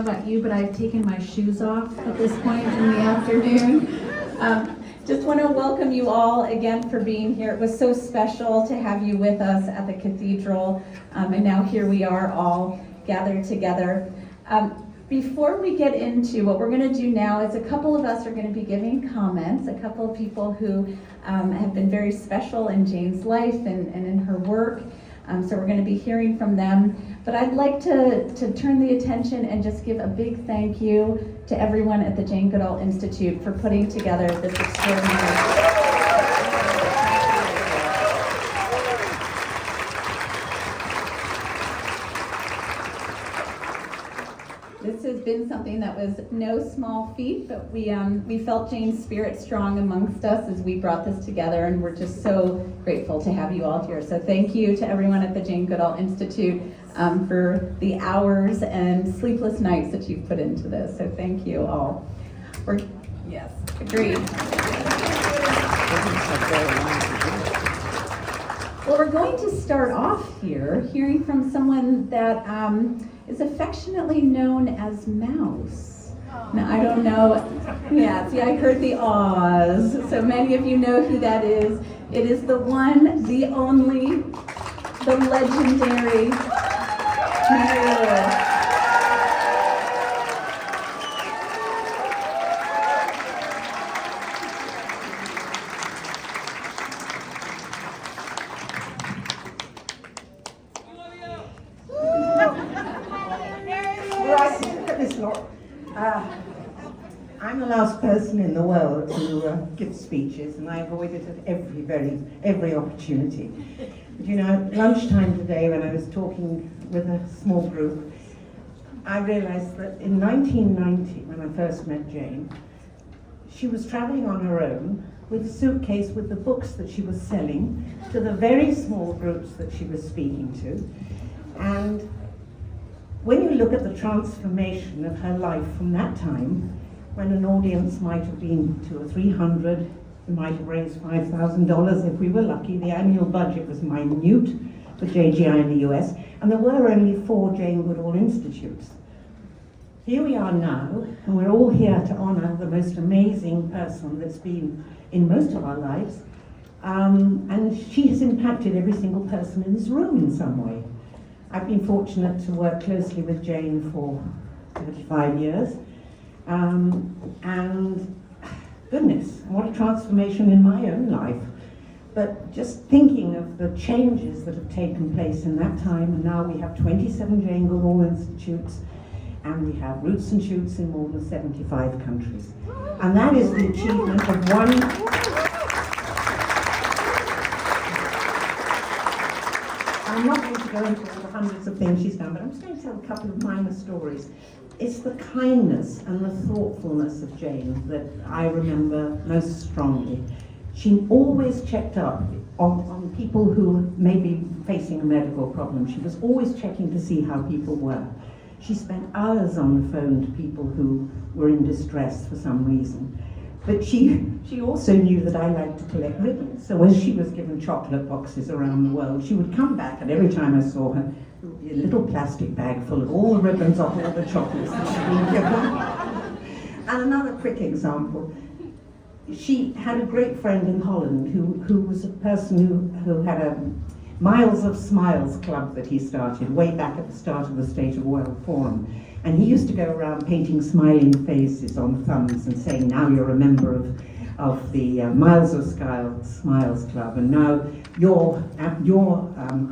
about you, but I've taken my shoes off at this point in the afternoon. Just want to welcome you all again for being here. It was so special to have you with us at the Cathedral, and now here we are all gathered together. Before we get into what we're going to do now is a couple of us are going to be giving comments, a couple of people who have been very special in Jane's life and in her work. So we're going to be hearing from them. But I'd like to turn the attention and just give a big thank you to everyone at the Jane Goodall Institute for putting together this extraordinary. This has been something that was no small feat, but we felt Jane's spirit strong amongst us as we brought this together, and we're just so grateful to have you all here. So thank you to everyone at the Jane Goodall Institute for the hours and sleepless nights that you've put into this. So thank you all. Yes, agreed. Well, we're going to start off here hearing from someone that is affectionately known as Mouse. Now, I don't know. Yeah, see, I heard the awes. So many of you know who that is. It is the one, the only, the legendary Mary. I'm the last person in the world to give speeches, and I avoid it at every opportunity. But you know, at lunchtime today, when I was talking with a small group, I realized that in 1990, when I first met Jane, she was traveling on her own with a suitcase with the books that she was selling to the very small groups that she was speaking to. And when you look at the transformation of her life from that time, when an audience might have been 200 or 300, we might have raised $5,000 if we were lucky. The annual budget was minute for JGI in the US, and there were only 4 Jane Goodall Institutes. Here we are now, and we're all here to honor the most amazing person that's been in most of our lives, and she has impacted every single person in this room in some way. I've been fortunate to work closely with Jane for 35 years. And goodness, what a transformation in my own life. But just thinking of the changes that have taken place in that time, and now we have 27 Jane Goodall Institutes, and we have roots and shoots in more than 75 countries. And that is the achievement of one. I'm not going to go into all the hundreds of things she's done, but I'm just going to tell a couple of minor stories. It's the kindness and the thoughtfulness of Jane that I remember most strongly. She always checked up on people who may be facing a medical problem. She was always checking to see how people were. She spent hours on the phone to people who were in distress for some reason. But she also knew that I liked to collect ribbons. So as she was given chocolate boxes around the world, she would come back, and every time I saw her, there would be a little plastic bag full of all the ribbons off all the chocolates that she'd been given. And another quick example, she had a great friend in Holland who was a person who had a Miles of Smiles club that he started way back at the start of the State of the World Forum. And he used to go around painting smiling faces on thumbs and saying, now you're a member of the Miles of Smiles Club, and now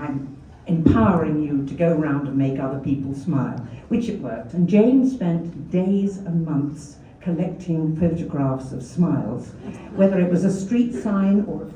I'm empowering you to go around and make other people smile, which it worked. And Jane spent days and months collecting photographs of smiles, whether it was a street sign or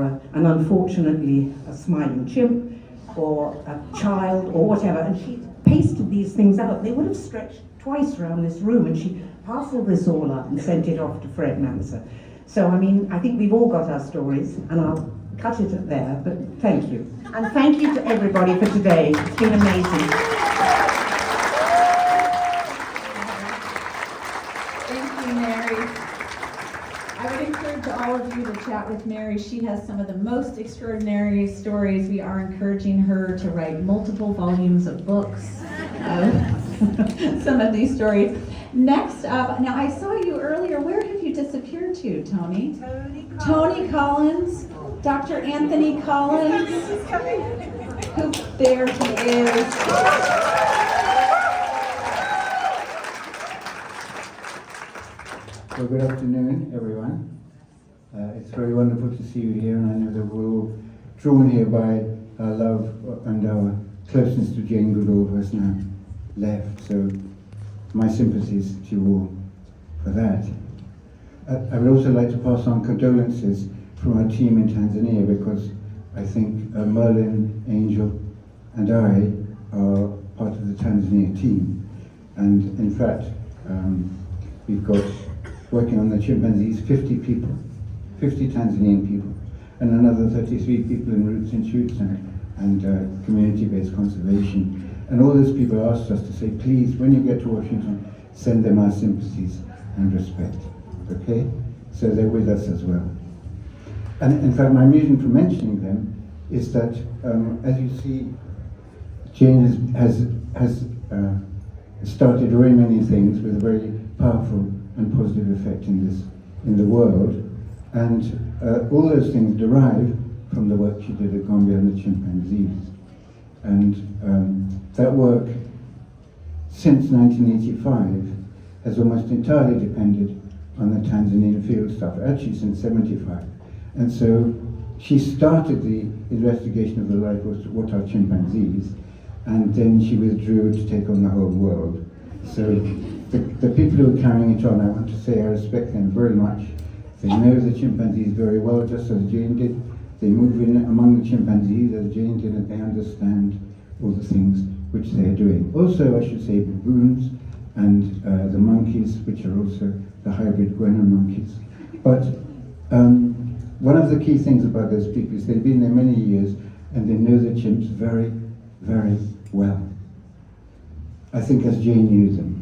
an unfortunately a smiling chimp or a child or whatever, and she pasted these things out. They would have stretched twice around this room, and she parceled this all up and sent it off to Fred Manser. So, I mean, I think we've all got our stories, and I'll cut it at there, but thank you. And thank you to everybody for today. It's been amazing. Thank you, Mary. I would encourage all of you to chat with Mary. She has some of the most extraordinary stories. We are encouraging her to write multiple volumes of books. some of these stories. Next up, now I saw you earlier. Where have you disappeared to, Tony? Tony Collins. Dr. Anthony Collins. Who, there he is. Well, good afternoon, everyone. It's very wonderful to see you here, and I know that we're all drawn here by our love and our closeness to Jane Goodall, who has now left. So, my sympathies to you all for that. I would also like to pass on condolences from our team in Tanzania, because I think Merlin, Angel, and I are part of the Tanzania team. And in fact, we've got, working on the chimpanzees, 50 people, 50 Tanzanian people, and another 33 people in roots and shoots and community-based conservation. And all those people asked us to say, please, when you get to Washington, send them our sympathies and respect, okay? So they're with us as well. And in fact, my reason for mentioning them is that, as you see, Jane has started very many things with a very powerful and positive effect in the world, and all those things derive from the work she did at Gombe on the chimpanzees. And that work, since 1985, has almost entirely depended on the Tanzanian field staff, actually since 75. And so she started the investigation of the life of what are chimpanzees, and then she withdrew to take on the whole world. So the people who are carrying it on, I want to say I respect them very much. They know the chimpanzees very well, just as Jane did. They move in among the chimpanzees as Jane did, and they understand all the things which they are doing. Also, I should say, baboons and the monkeys, which are also the hybrid guano monkeys. But one of the key things about those people is they've been there many years, and they know the chimps very, very well. I think as Jane knew them.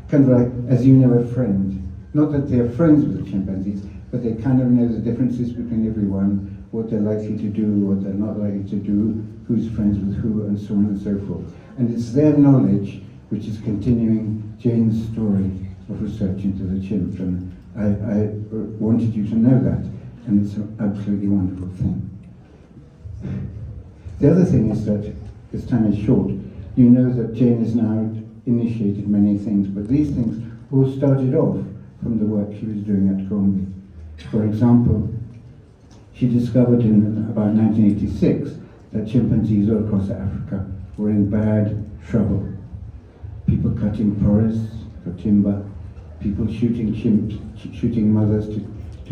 Kind of like as you know a friend. Not that they're friends with the chimpanzees, but they kind of know the differences between everyone, what they're likely to do, what they're not likely to do, who's friends with who, and so on and so forth. And it's their knowledge which is continuing Jane's story of research into the chimp, and I wanted you to know that, and it's an absolutely wonderful thing. The other thing is that, this time is short, you know that Jane has now initiated many things, but these things all started off from the work she was doing at Gombe. For example, she discovered in about 1986 that chimpanzees all across Africa were in bad trouble. People cutting forests for timber, people shooting chimps, shooting mothers to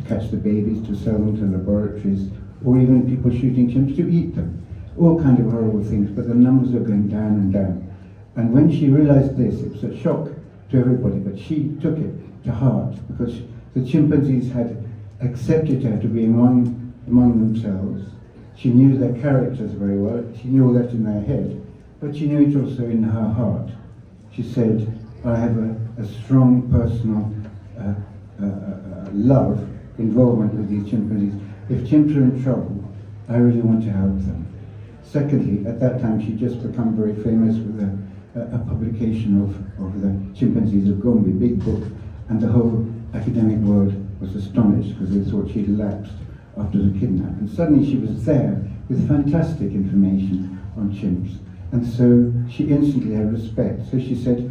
catch the babies, to sell them to laboratories, or even people shooting chimps to eat them. All kind of horrible things, but the numbers are going down and down. And when she realized this, it was a shock to everybody, but she took it to heart, because the chimpanzees had accepted her to be among themselves. She knew their characters very well, she knew all that in their head, but she knew it also in her heart. She said, I have a strong personal love, involvement with these chimpanzees. If chimps are in trouble, I really want to help them. Secondly, at that time she'd just become very famous with a publication of the chimpanzees of Gombe, big book, and the whole academic world was astonished because they thought she'd lapsed after the kidnap. And suddenly she was there with fantastic information on chimps. And so she instantly had respect. So she said,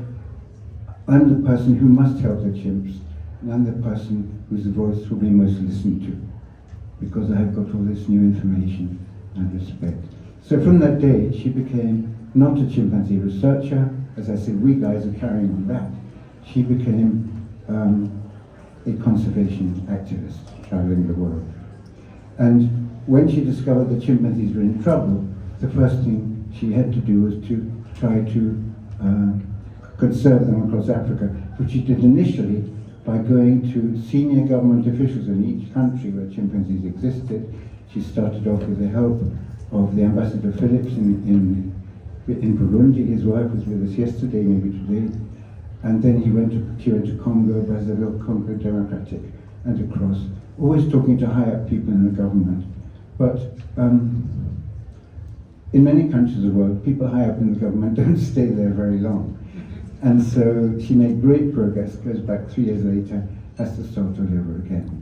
I'm the person who must help the chimps, and I'm the person whose voice will be most listened to, because I have got all this new information and respect. So from that day, she became not a chimpanzee researcher. As I said, we guys are carrying on that. She became a conservation activist traveling the world. And when she discovered that chimpanzees were in trouble, the first thing she had to do was to try to conserve them across Africa, which she did initially by going to senior government officials in each country where chimpanzees existed. She started off with the help of the Ambassador Phillips in Burundi. His wife was with us yesterday, maybe today. And then she went to Congo, Brazzaville, Congo Democratic, and across, always talking to high-up people in the government. But in many countries of the world, people high up in the government don't stay there very long. And so she made great progress, goes back 3 years later, has to start all over again.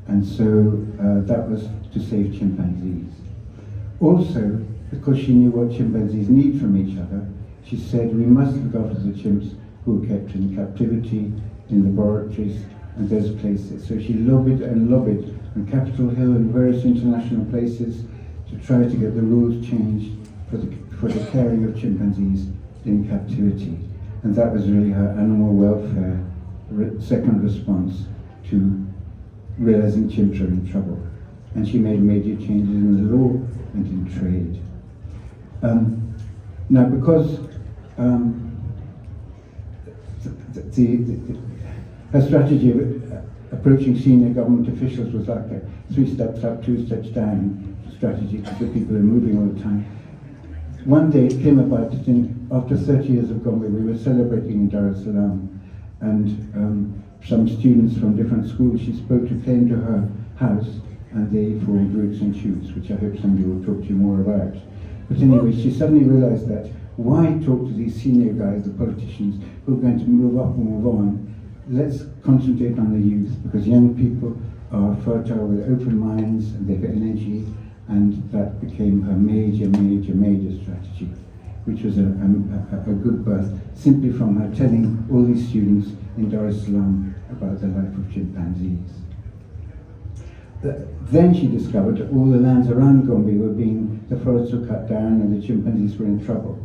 And so that was to save chimpanzees. Also, because she knew what chimpanzees need from each other, she said we must look after the chimps who were kept in captivity, in laboratories, and those places. So she lobbied and lobbied on Capitol Hill and various international places to try to get the rules changed for the caring of chimpanzees in captivity. And that was really her animal welfare second response to realizing chimps are in trouble. And she made major changes in the law and in trade. Now, because her strategy of approaching senior government officials was like a 3 steps up, 2 steps down strategy, because the people are moving all the time. One day it came about that after 30 years of Gombe, we were celebrating in Dar es Salaam, and some students from different schools she spoke to came to her house, and they formed Roots and Shoots, which I hope somebody will talk to you more about. But anyway, she suddenly realized that why talk to these senior guys, the politicians, who are going to move up and move on? Let's concentrate on the youth, because young people are fertile with open minds and they have energy, and that became her major strategy, which was a good birth, simply from her telling all these students in Dar es Salaam about the life of chimpanzees. Then she discovered that all the lands around Gombe the forests were cut down and the chimpanzees were in trouble.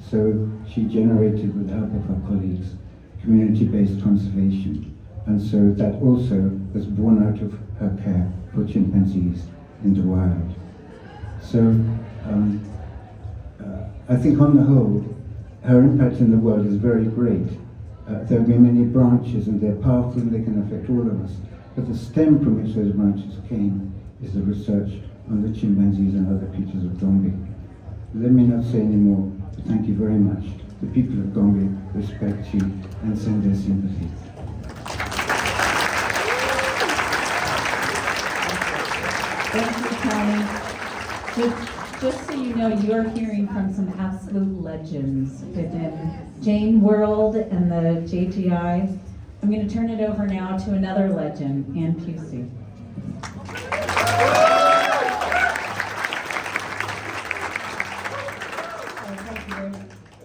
So she generated, with the help of her colleagues, community-based conservation. And so that also was born out of her care for chimpanzees in the wild. So I think on the whole, her impact in the world is very great. There will be many branches and they're powerful and they can affect all of us. But the stem from which those branches came is the research on the chimpanzees and other creatures of Gombe. Let me not say any more. Thank you very much. The people of Gombe respect you and send their sympathy. Thank you, Tony. Just so you know, you're hearing from some absolute legends within Jane World and the JGI. I'm going to turn it over now to another legend, Ann Pusey.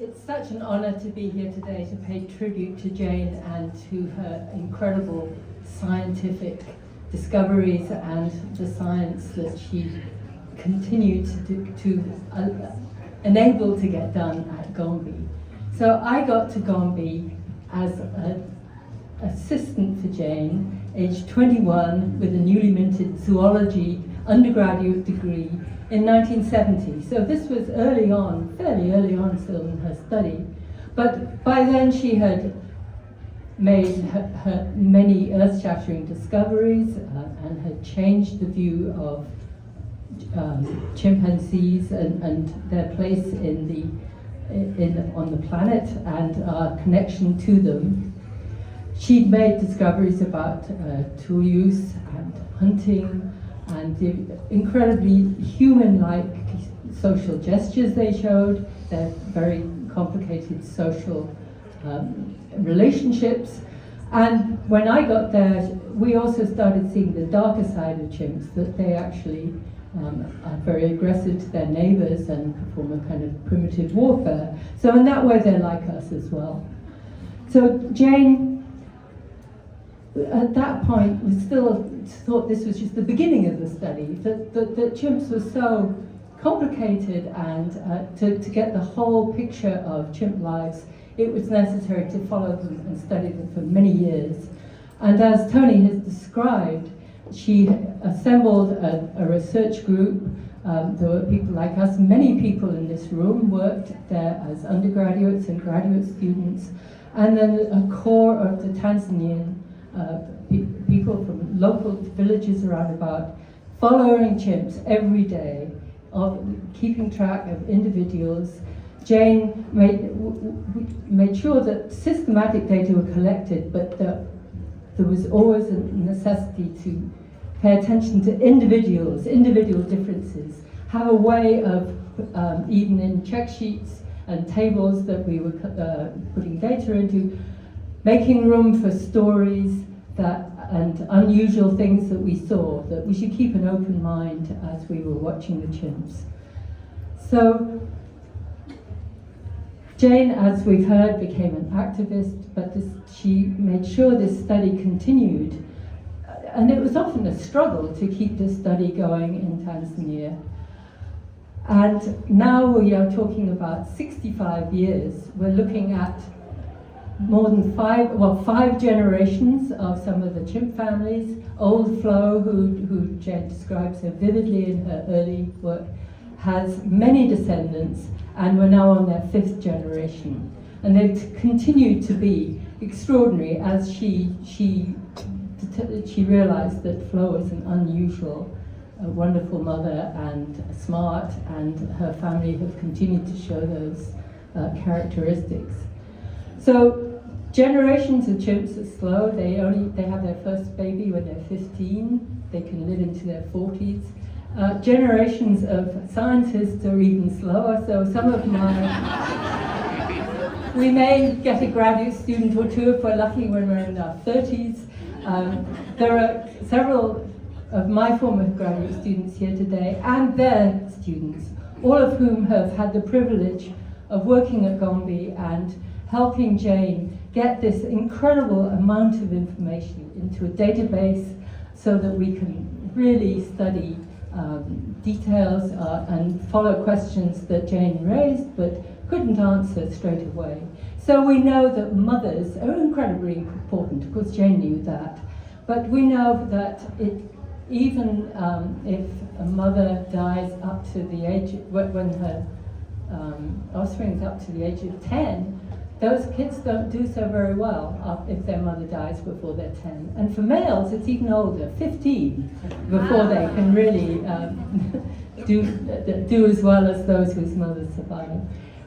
It's such an honor to be here today to pay tribute to Jane and to her incredible scientific discoveries and the science that she continued to enable to get done at Gombe. So I got to Gombe as an assistant for Jane, aged 21, with a newly minted zoology undergraduate degree in 1970. So this was early on, fairly early on still in her study. But by then she had made her many earth-shattering discoveries and had changed the view of chimpanzees and their place on the planet and our connection to them. She'd made discoveries about tool use and hunting and the incredibly human-like social gestures they showed, their very complicated social relationships. And when I got there, we also started seeing the darker side of chimps, that they actually are very aggressive to their neighbors and perform a kind of primitive warfare. So in that way, they're like us as well. So Jane, at that point, we still thought this was just the beginning of the study, that chimps were so complicated, and to get the whole picture of chimp lives, it was necessary to follow them and study them for many years. And as Tony has described, she assembled a research group. There were people like us. Many people in this room worked there as undergraduates and graduate students. And then a core of the Tanzanian people from local villages around about, following chimps every day, of keeping track of individuals. Jane made sure that systematic data were collected, but there was always a necessity to pay attention to individual differences, have a way of, even in check sheets, and tables that we were putting data into, making room for stories and unusual things that we saw, that we should keep an open mind as we were watching the chimps. So Jane, as we've heard, became an activist, but she made sure this study continued. And it was often a struggle to keep this study going in Tanzania. And now we are talking about 65 years. We're looking at more than five generations of some of the chimp families. Old Flo, who Jane describes so vividly in her early work, has many descendants, and we're now on their 5th generation. And they've continued to be extraordinary as she realized that Flo was an unusual, wonderful mother and smart, and her family have continued to show those characteristics. So generations of chimps are slow. They have their first baby when they're 15. They can live into their 40s. Generations of scientists are even slower. So some of we may get a graduate student or two if we're lucky when we're in our 30s. There are several of my former graduate students here today and their students, all of whom have had the privilege of working at Gombe and helping Jane get this incredible amount of information into a database so that we can really study details and follow questions that Jane raised but couldn't answer straight away. So we know that mothers are incredibly important. Of course, Jane knew that. But we know that even if a mother dies up to the age, when her offspring is up to the age of 10, those kids don't do so very well if their mother dies before they're 10. And for males, it's even older, 15, before they can really do as well as those whose mothers survive.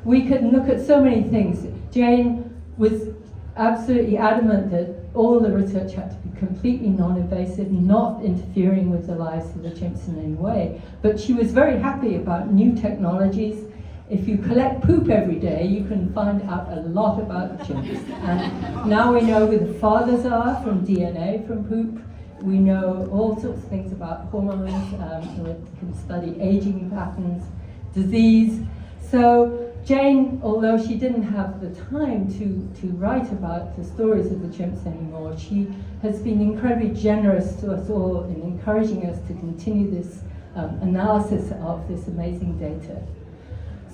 We could look at so many things. Jane was absolutely adamant that all the research had to be completely non-invasive, not interfering with the lives of the chimps in any way. But she was very happy about new technologies. If you collect poop every day, you can find out a lot about the chimps. And now we know who the fathers are from DNA from poop. We know all sorts of things about hormones. We can study aging patterns, disease. So Jane, although she didn't have the time to write about the stories of the chimps anymore, she has been incredibly generous to us all in encouraging us to continue this analysis of this amazing data.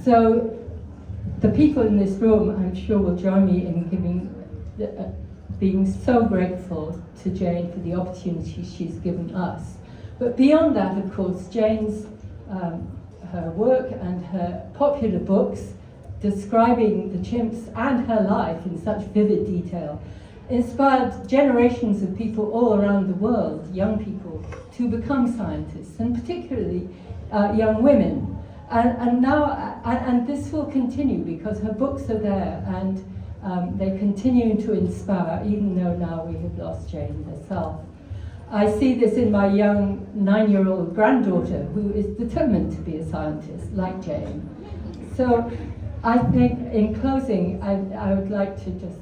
So the people in this room, I'm sure, will join me in being so grateful to Jane for the opportunity she's given us. But beyond that, of course, Jane's her work and her popular books describing the chimps and her life in such vivid detail inspired generations of people all around the world, young people, to become scientists, and particularly young women. And this will continue because her books are there, and they continue to inspire, even though now we have lost Jane herself. I see this in my young 9-year-old granddaughter, who is determined to be a scientist, like Jane. So I think, in closing, I would like to just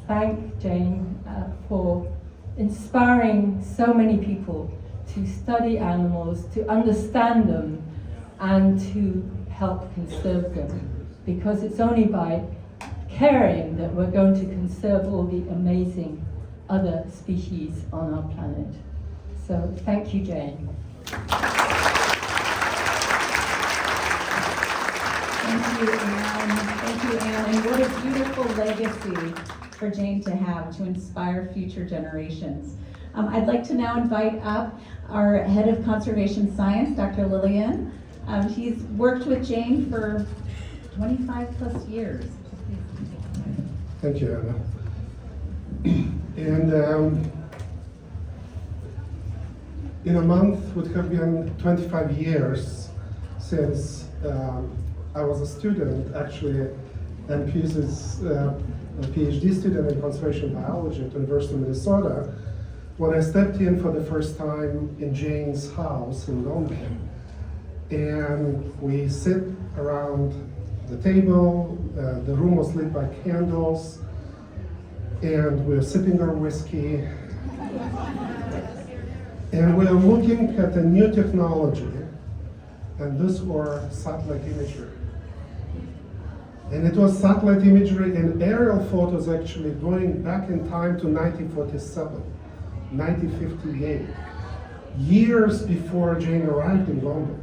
thank Jane for inspiring so many people to study animals, to understand them, and to help conserve them. Because it's only by caring that we're going to conserve all the amazing other species on our planet. So thank you, Jane. Thank you, Anne. Thank you, Anne. And what a beautiful legacy for Jane to have to inspire future generations. I'd like to now invite up our head of conservation science, Dr. Lillian. He's worked with Jane for 25 plus years. Thank you, Anna. And in a month would have been 25 years since I was a student, actually, and Peace's a PhD student in conservation biology at the University of Minnesota, when I stepped in for the first time in Jane's house in Gombe. And we sit around the table. The room was lit by candles, and we were sipping our whiskey. And we were looking at a new technology, and this was satellite imagery. And it was satellite imagery and aerial photos actually going back in time to 1947, 1958, years before Jane arrived in London.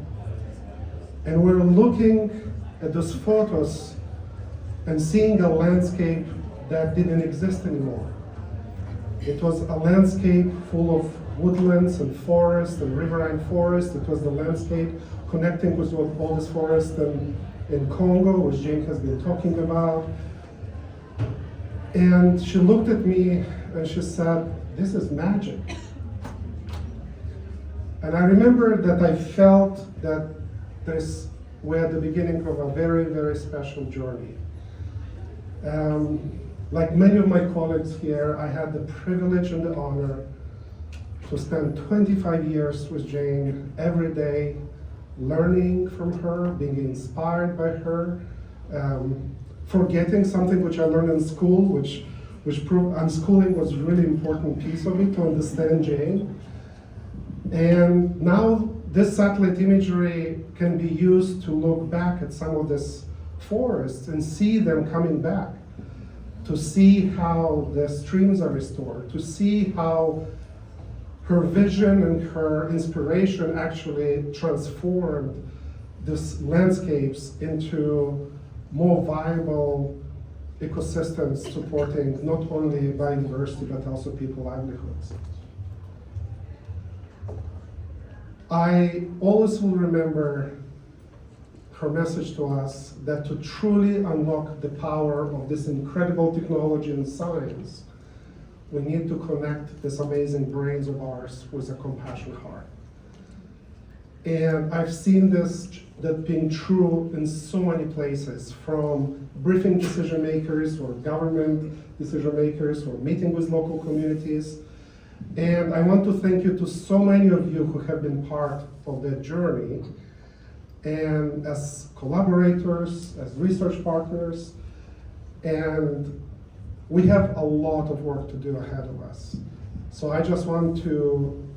And we were looking at those photos and seeing a landscape that didn't exist anymore. It was a landscape full of woodlands and forests and riverine forests. It was the landscape connecting with all this forest in Congo, which Jane has been talking about. And she looked at me and she said, "This is magic." And I remember that I felt that we're at the beginning of a very, very special journey. Like many of my colleagues here, I had the privilege and the honor to spend 25 years with Jane every day, learning from her, being inspired by her, forgetting something which I learned in school, which proved unschooling was a really important piece of it to understand Jane. And now this satellite imagery can be used to look back at some of these forests and see them coming back, to see how the streams are restored, to see how her vision and her inspiration actually transformed these landscapes into more viable ecosystems supporting not only biodiversity but also people's livelihoods. I always will remember her message to us that to truly unlock the power of this incredible technology and science, we need to connect these amazing brains of ours with a compassionate heart. And I've seen that being true in so many places, from briefing decision makers or government decision makers or meeting with local communities. And I want to thank you to so many of you who have been part of that journey, and as collaborators, as research partners, and we have a lot of work to do ahead of us. So I just want to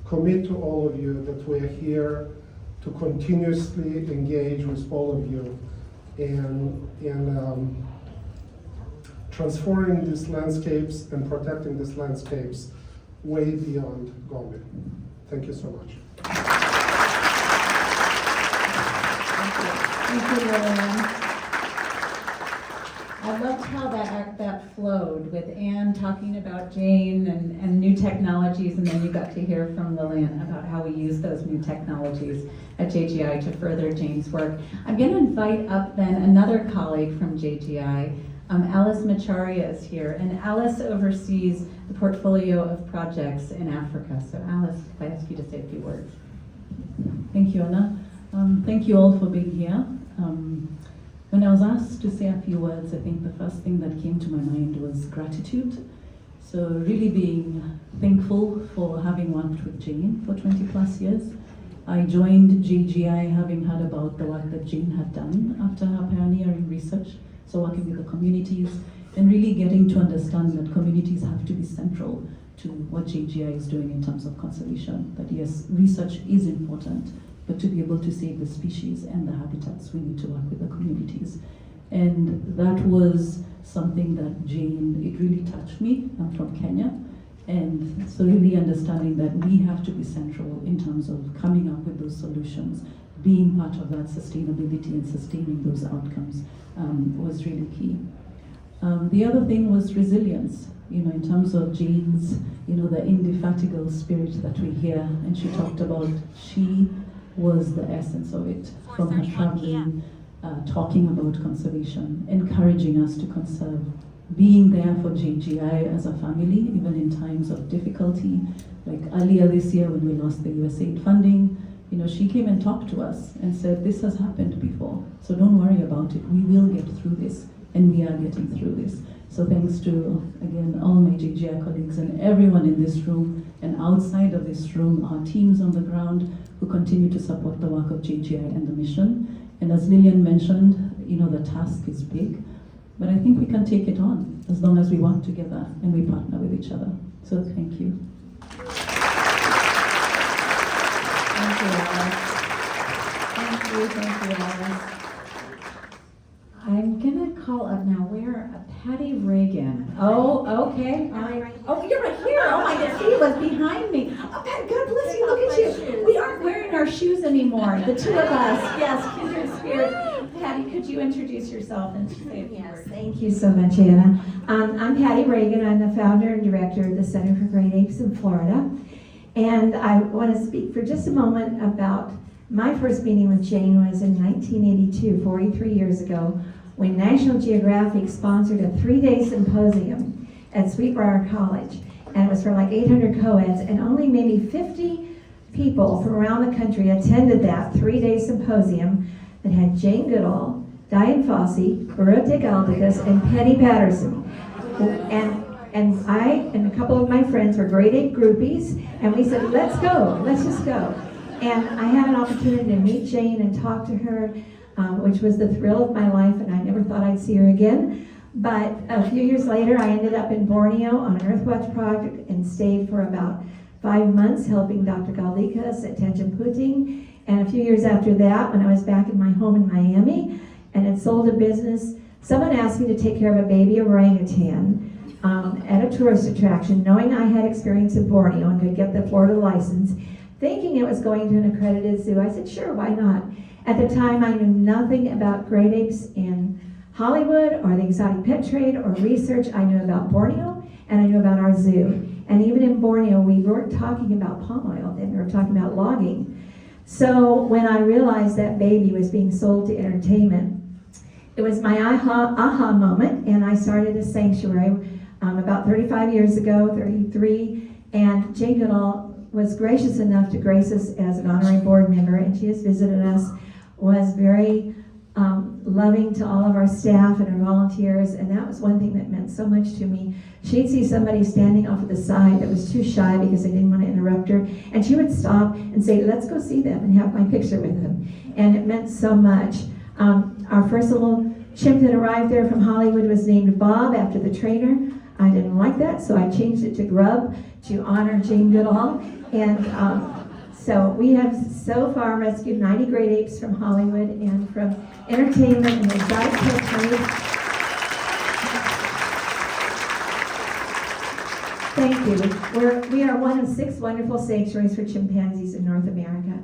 commit to all of you that we are here to continuously engage with all of you in transforming these landscapes and protecting these landscapes way beyond Gombe. Thank you so much. Thank you, Lillian. I loved how that flowed with Anne talking about Jane and new technologies, and then you got to hear from Lillian about how we use those new technologies at JGI to further Jane's work. I'm going to invite up then another colleague from JGI. Alice Macharia is here, and Alice oversees the portfolio of projects in Africa. So Alice, if I ask you to say a few words. Thank you, Anna. Thank you all for being here. When I was asked to say a few words, I think the first thing that came to my mind was gratitude. So really being thankful for having worked with Jane for 20 plus years. I joined JGI having heard about the work that Jane had done after her pioneering research, so working with the communities and really getting to understand that communities have to be central to what JGI is doing in terms of conservation. That yes, research is important, but to be able to save the species and the habitats, we need to work with the communities. And that was something that Jane, it really touched me. I'm from Kenya. And so really understanding that we have to be central in terms of coming up with those solutions, being part of that sustainability and sustaining those outcomes was really key. The other thing was resilience, in terms of Jane's, the indefatigable spirit that we hear, and she talked about, she was the essence of it, from her traveling, talking about conservation, encouraging us to conserve, being there for JGI as a family, even in times of difficulty. Like earlier this year when we lost the USAID funding, she came and talked to us and said, this has happened before, so don't worry about it, we will get through this, and we are getting through this. So thanks to, again, all my JGI colleagues and everyone in this room and outside of this room, our teams on the ground who continue to support the work of JGI and the mission. And as Lillian mentioned, the task is big, but I think we can take it on as long as we work together and we partner with each other. So thank you. Thank you, Alice. Thank you, Alice. I'm gonna call up now. Where? Patty Reagan. Oh, okay. Oh, you're right here. Oh my God, she was behind me. Oh, Patty, God bless you. Look at you. We aren't wearing our shoes anymore. The two of us. Yes, kindred spirit. Patty, could you introduce yourself and say a few Yes, words? thank you so much, Anna. I'm Patty Reagan. I'm the founder and director of the Center for Great Apes in Florida. And I want to speak for just a moment about my first meeting with Jane was in 1982, 43 years ago, when National Geographic sponsored a 3-day symposium at Sweetbriar College. And it was for like 800 co-eds, and only maybe 50 people from around the country attended that 3-day symposium that had Jane Goodall, Diane Fossey, Birute Galdicus, and Penny Patterson. And I and a couple of my friends were grade 8 groupies, and we said, let's go, let's just go. And I had an opportunity to meet Jane and talk to her, which was the thrill of my life, and I never thought I'd see her again. But a few years later, I ended up in Borneo on an Earthwatch project and stayed for about 5 months helping Dr. Galdicus at Tanjung Puting. And a few years after that, when I was back in my home in Miami and had sold a business, someone asked me to take care of a baby orangutan at a tourist attraction, knowing I had experience in Borneo and could get the Florida license, thinking it was going to an accredited zoo. I said, sure, why not? At the time, I knew nothing about great apes in Hollywood or the exotic pet trade or research. I knew about Borneo and I knew about our zoo. And even in Borneo, we weren't talking about palm oil then, we were talking about logging. So when I realized that baby was being sold to entertainment, it was my aha moment, and I started a sanctuary about 35 years ago, 33, and Jane Goodall was gracious enough to grace us as an honorary board member, and she has visited us, was very loving to all of our staff and our volunteers, and that was one thing that meant so much to me. She'd see somebody standing off to the side that was too shy because they didn't want to interrupt her, and she would stop and say, let's go see them and have my picture with them, and it meant so much. Our first little chimp that arrived there from Hollywood was named Bob after the trainer. I didn't like that, so I changed it to Grub to honor Jane Goodall. And so we have so far rescued 90 great apes from Hollywood and from entertainment and exotic pet trade. Thank you. We are one of 6 wonderful sanctuaries for chimpanzees in North America.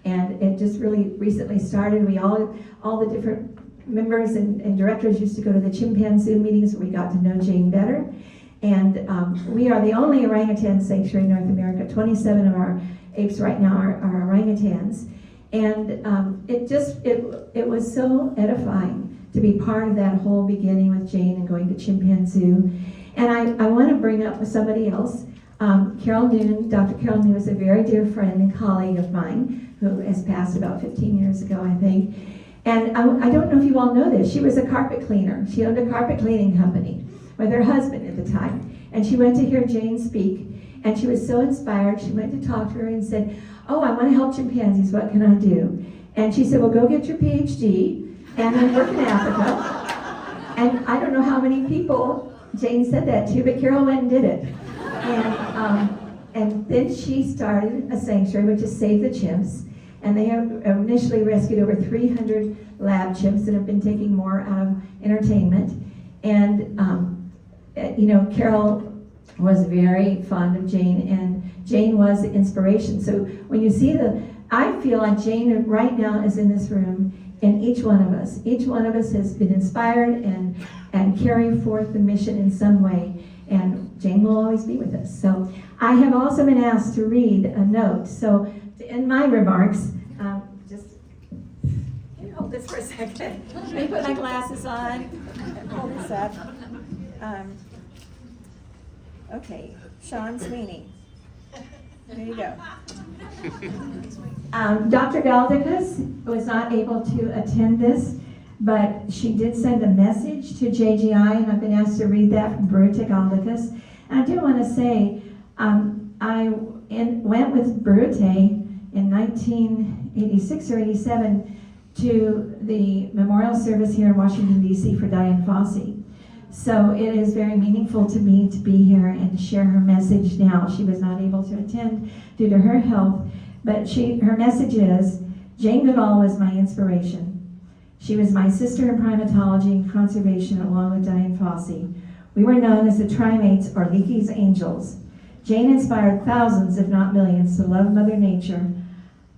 And it just really recently started. We all the different members and directors used to go to the chimpanzee meetings where we got to know Jane better. And we are the only orangutan sanctuary in North America. 27 of our apes right now are orangutans. And it was so edifying to be part of that whole beginning with Jane and going to chimpanzee. And I want to bring up somebody else. Carol Noon, Dr. Carol Noon is a very dear friend and colleague of mine who has passed about 15 years ago, I think. And I don't know if you all know this, she was a carpet cleaner. She owned a carpet cleaning company with her husband at the time. And she went to hear Jane speak, and she was so inspired, she went to talk to her and said, oh, I want to help chimpanzees, what can I do? And she said, well, go get your PhD and then work in Africa. And I don't know how many people Jane said that to, but Carol went and did it. And then she started a sanctuary, which is Save the Chimps. And they have initially rescued over 300 lab chimps that have been taking more out of entertainment. And, Carol was very fond of Jane, and Jane was the inspiration. So when you see I feel like Jane right now is in this room, and each one of us. Each one of us has been inspired and carry forth the mission in some way. And Jane will always be with us. So I have also been asked to read a note. So in my remarks, can you hold this for a second? Let me put my glasses on. Hold this up. Okay, Sean Sweeney. There you go. Dr. Galdicus was not able to attend this, but she did send a message to JGI, and I've been asked to read that from Birute Galdicus. And I do want to say, I went with Birute in 1986 or 87 to the memorial service here in Washington, D.C. for Diane Fossey. So it is very meaningful to me to be here and to share her message now. She was not able to attend due to her health, but her message is, Jane Goodall was my inspiration. She was my sister in primatology and conservation along with Diane Fossey. We were known as the Trimates or Leakey's Angels. Jane inspired thousands, if not millions, to love Mother Nature.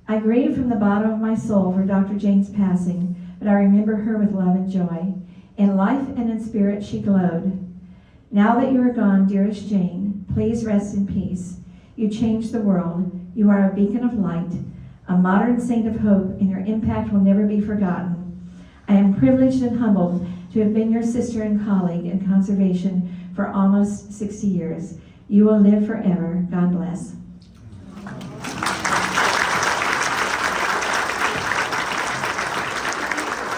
I grieve from the bottom of my soul for Dr. Jane's passing, but I remember her with love and joy. In life and in spirit she glowed. Now that you are gone, dearest Jane, please rest in peace. You changed the world. You are a beacon of light, a modern saint of hope, and your impact will never be forgotten. I am privileged and humbled to have been your sister and colleague in conservation for almost 60 years. You will live forever. God bless.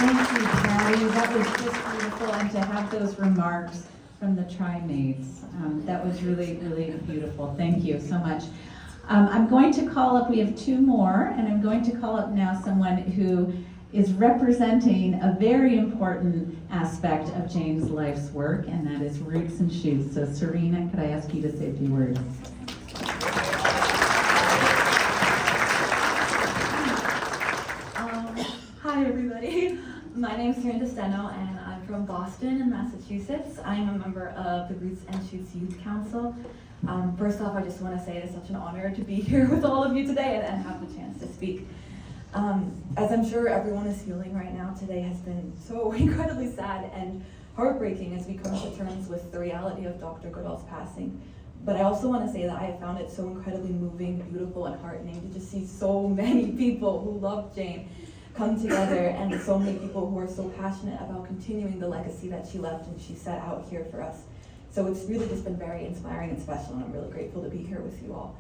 Thank you, Patty. That was just beautiful, and to have those remarks from the Trimates, that was really, really beautiful. Thank you so much. I'm going to call up, we have two more, and I'm going to call up now someone who is representing a very important aspect of Jane's life's work, and that is roots and shoots. So Serena, could I ask you to say a few words? Hi everybody, my name is Serena Steno and I'm from Boston in Massachusetts. I'm a member of the Roots and Shoots Youth Council. First off, I just want to say it's such an honor to be here with all of you today and have the chance to speak. As I'm sure everyone is feeling right now, today has been so incredibly sad and heartbreaking as we come to terms with the reality of Dr. Goodall's passing. But I also want to say that I have found it so incredibly moving, beautiful, and heartening to just see so many people who love Jane come together, and so many people who are so passionate about continuing the legacy that she left and she set out here for us. So it's really just been very inspiring and special, and I'm really grateful to be here with you all.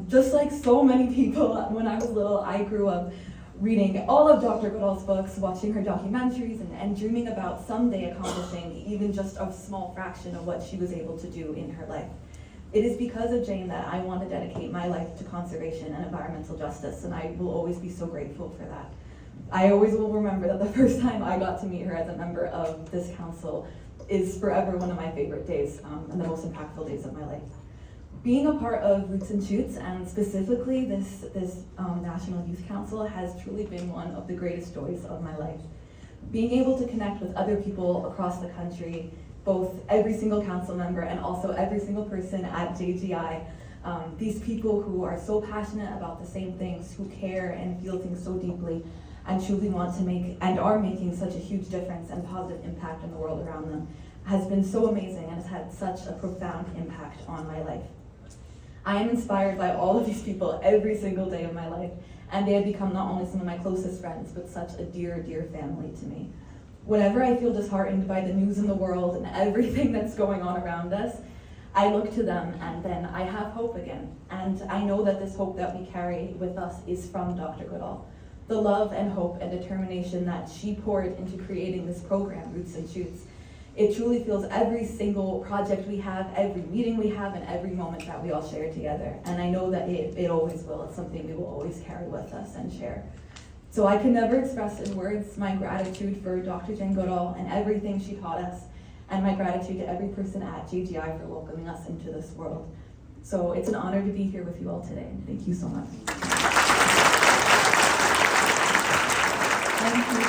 Just like so many people, when I was little, I grew up reading all of Dr. Goodall's books, watching her documentaries, and dreaming about someday accomplishing even just a small fraction of what she was able to do in her life. It is because of Jane that I want to dedicate my life to conservation and environmental justice, and I will always be so grateful for that. I always will remember that the first time I got to meet her as a member of this council is forever one of my favorite days and the most impactful days of my life. Being a part of Roots and Shoots, and specifically this National Youth Council, has truly been one of the greatest joys of my life. Being able to connect with other people across the country, both every single council member and also every single person at JGI, these people who are so passionate about the same things, who care and feel things so deeply, and truly want to make and are making such a huge difference and positive impact in the world around them, has been so amazing and has had such a profound impact on my life. I am inspired by all of these people every single day of my life, and they have become not only some of my closest friends, but such a dear, dear family to me. Whenever I feel disheartened by the news in the world and everything that's going on around us, I look to them and then I have hope again. And I know that this hope that we carry with us is from Dr. Goodall. The love and hope and determination that she poured into creating this program, Roots and Shoots, it truly feels every single project we have, every meeting we have, and every moment that we all share together. And I know that it always will. It's something we will always carry with us and share. So I can never express in words my gratitude for Dr. Jane Goodall and everything she taught us, and my gratitude to every person at JGI for welcoming us into this world. So it's an honor to be here with you all today, and thank you so much. Thank you.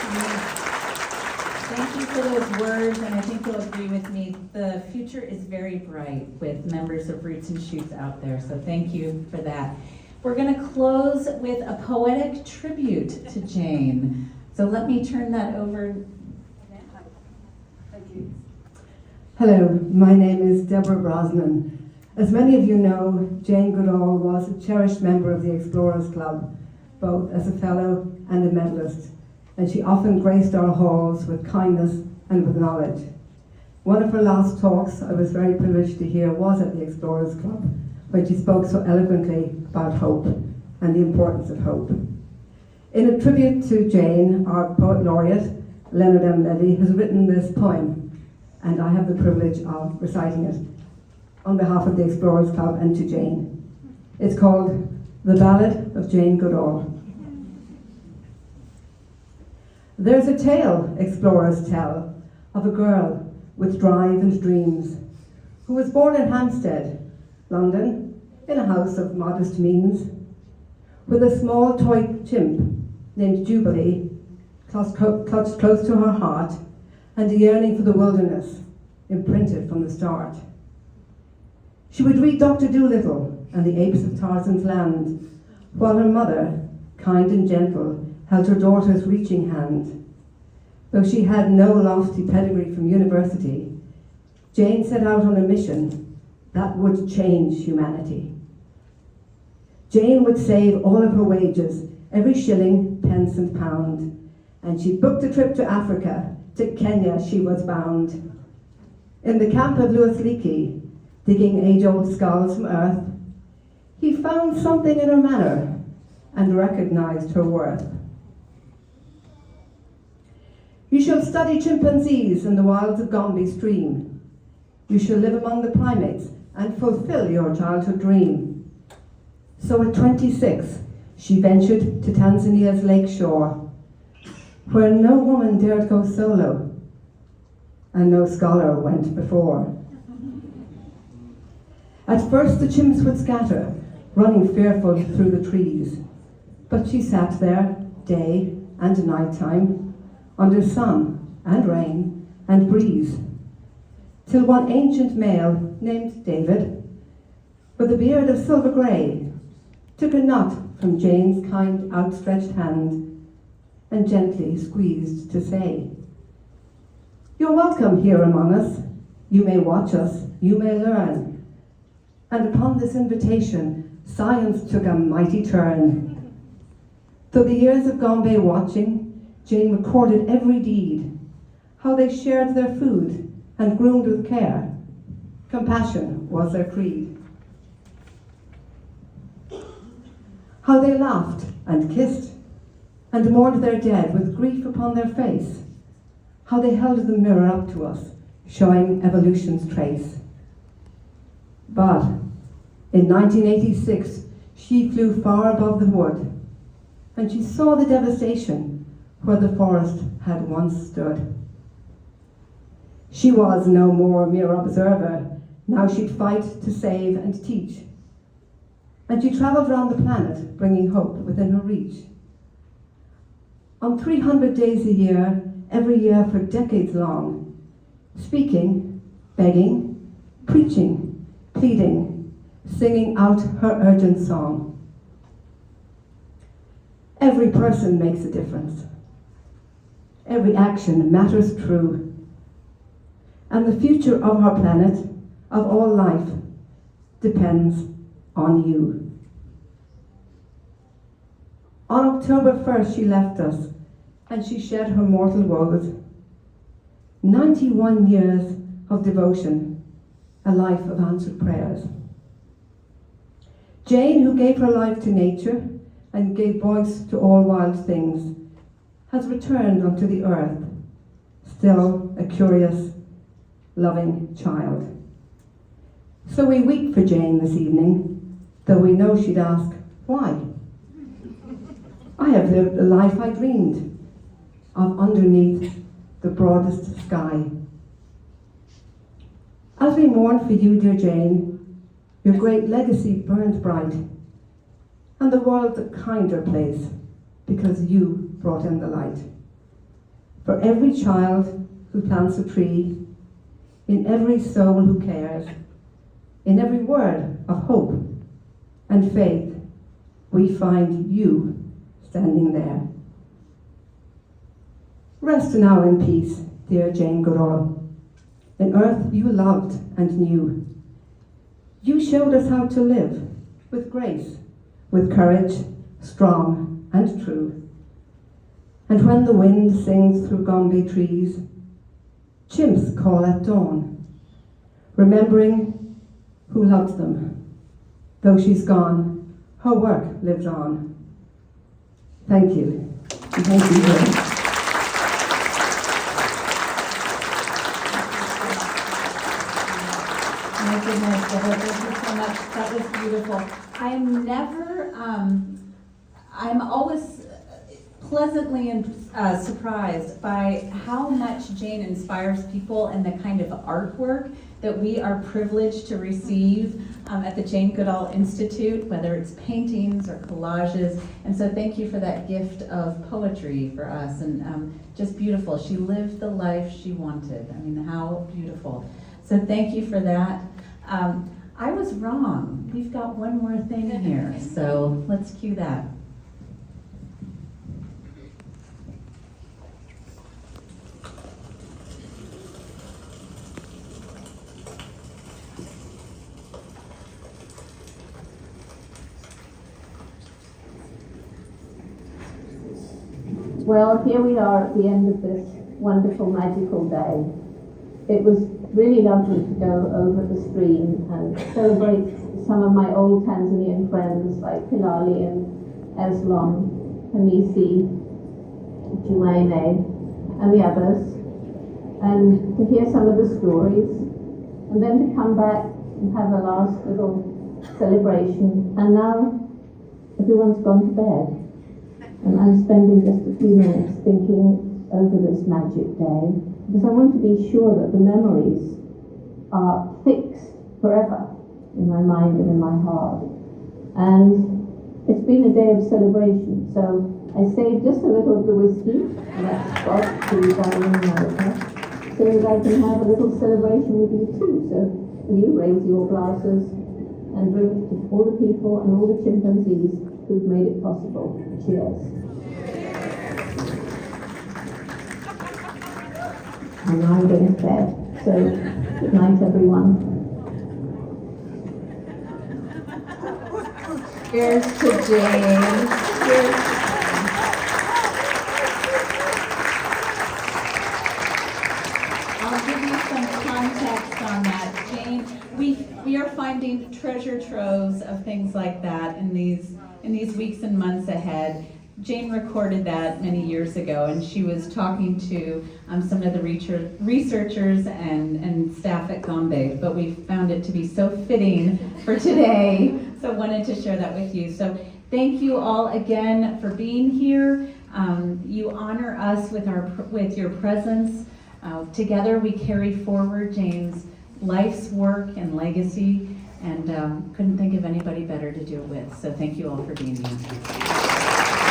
Thank you for those words, and I think you'll agree with me. The future is very bright with members of Roots and Shoots out there, so thank you for that. We're going to close with a poetic tribute to Jane. So let me turn that over. Thank you. Hello, my name is Deborah Brosnan. As many of you know, Jane Goodall was a cherished member of the Explorers Club, both as a fellow and a medalist, and she often graced our halls with kindness and with knowledge. One of her last talks I was very privileged to hear was at the Explorers Club, where she spoke so eloquently about hope and the importance of hope. In a tribute to Jane, our poet laureate, Leonard M. Levy, has written this poem, and I have the privilege of reciting it on behalf of the Explorers Club and to Jane. It's called The Ballad of Jane Goodall. There's a tale explorers tell of a girl with drive and dreams who was born in Hampstead, London, in a house of modest means, with a small toy chimp named Jubilee clutched close to her heart, and a yearning for the wilderness imprinted from the start. She would read Dr. Dolittle and the Apes of Tarzan's Land, while her mother, kind and gentle, held her daughter's reaching hand. Though she had no lofty pedigree from university, Jane set out on a mission that would change humanity. Jane would save all of her wages, every shilling, pence and pound, and she booked a trip to Africa. To Kenya she was bound. In the camp of Louis Leakey, digging age-old skulls from earth, he found something in her manner and recognized her worth. You shall study chimpanzees in the wilds of Gombe stream. You shall live among the primates and fulfill your childhood dream. So at 26, she ventured to Tanzania's lake shore, where no woman dared go solo, and no scholar went before. At first the chimps would scatter, running fearful through the trees, but she sat there day and night time, under sun and rain and breeze, till one ancient male named David, with a beard of silver grey, took a nut from Jane's kind outstretched hand and gently squeezed to say, "You're welcome here among us. You may watch us, you may learn." And upon this invitation, science took a mighty turn. Through the years of Gombe watching, Jane recorded every deed, how they shared their food and groomed with care. Compassion was their creed. How they laughed and kissed and mourned their dead with grief upon their face. How they held the mirror up to us, showing evolution's trace. But in 1986, she flew far above the wood, and she saw the devastation where the forest had once stood. She was no more a mere observer. Now she'd fight to save and teach. And she travelled round the planet, bringing hope within her reach. On 300 days a year, every year for decades long, speaking, begging, preaching, pleading, singing out her urgent song. Every person makes a difference. Every action matters true. And the future of our planet, of all life, depends on you. On October 1st, she left us, and she shed her mortal woes. 91 years of devotion, a life of answered prayers. Jane, who gave her life to nature and gave voice to all wild things, has returned unto the earth, still a curious, loving child. So we weep for Jane this evening, though we know she'd ask, why? I have lived the life I dreamed of underneath the broadest sky. As we mourn for you, dear Jane, your great legacy burned bright, and the world's a kinder place because you brought in the light. For every child who plants a tree, in every soul who cares, in every word of hope and faith, we find you standing there. Rest now in peace, dear Jane Goodall. In earth you loved and knew. You showed us how to live with grace, with courage, strong and true. And when the wind sings through Gombe trees, chimps call at dawn, remembering who loved them. Though she's gone, her work lives on. Thank you. And thank you very much. My goodness, Deborah, thank you so much. That was beautiful. I'm always pleasantly surprised by how much Jane inspires people and the kind of artwork that we are privileged to receive at the Jane Goodall Institute, whether it's paintings or collages. And so thank you for that gift of poetry for us, and just beautiful. She lived the life she wanted. I mean, how beautiful. So thank you for that. I was wrong. We've got one more thing here, so let's cue that. Well, here we are at the end of this wonderful, magical day. It was really lovely to go over the stream and celebrate some of my old Tanzanian friends like Hilali and Eslon, Hamisi, Jumaine, and the others, and to hear some of the stories, and then to come back and have a last little celebration. And now everyone's gone to bed. And I'm spending just a few minutes thinking over this magic day, because I want to be sure that the memories are fixed forever in my mind and in my heart. And it's been a day of celebration, so I saved just a little of the whiskey, and that's Scotch to down in America, so that I can have a little celebration with you too. So you raise your glasses and drink to all the people and all the chimpanzees who've made it possible. Cheers. And now I'm going to bed. So, good night, everyone. Here's to Jane. I'll give you some context on that. Jane, we are finding treasure troves of things like that in these weeks and months ahead. Jane recorded that many years ago, and she was talking to some of the researchers and staff at Gombe, but we found it to be so fitting for today, so wanted to share that with you. So thank you all again for being here. You honor us with your presence. Together we carry forward Jane's life's work and legacy, and couldn't think of anybody better to do it with. So thank you all for being here.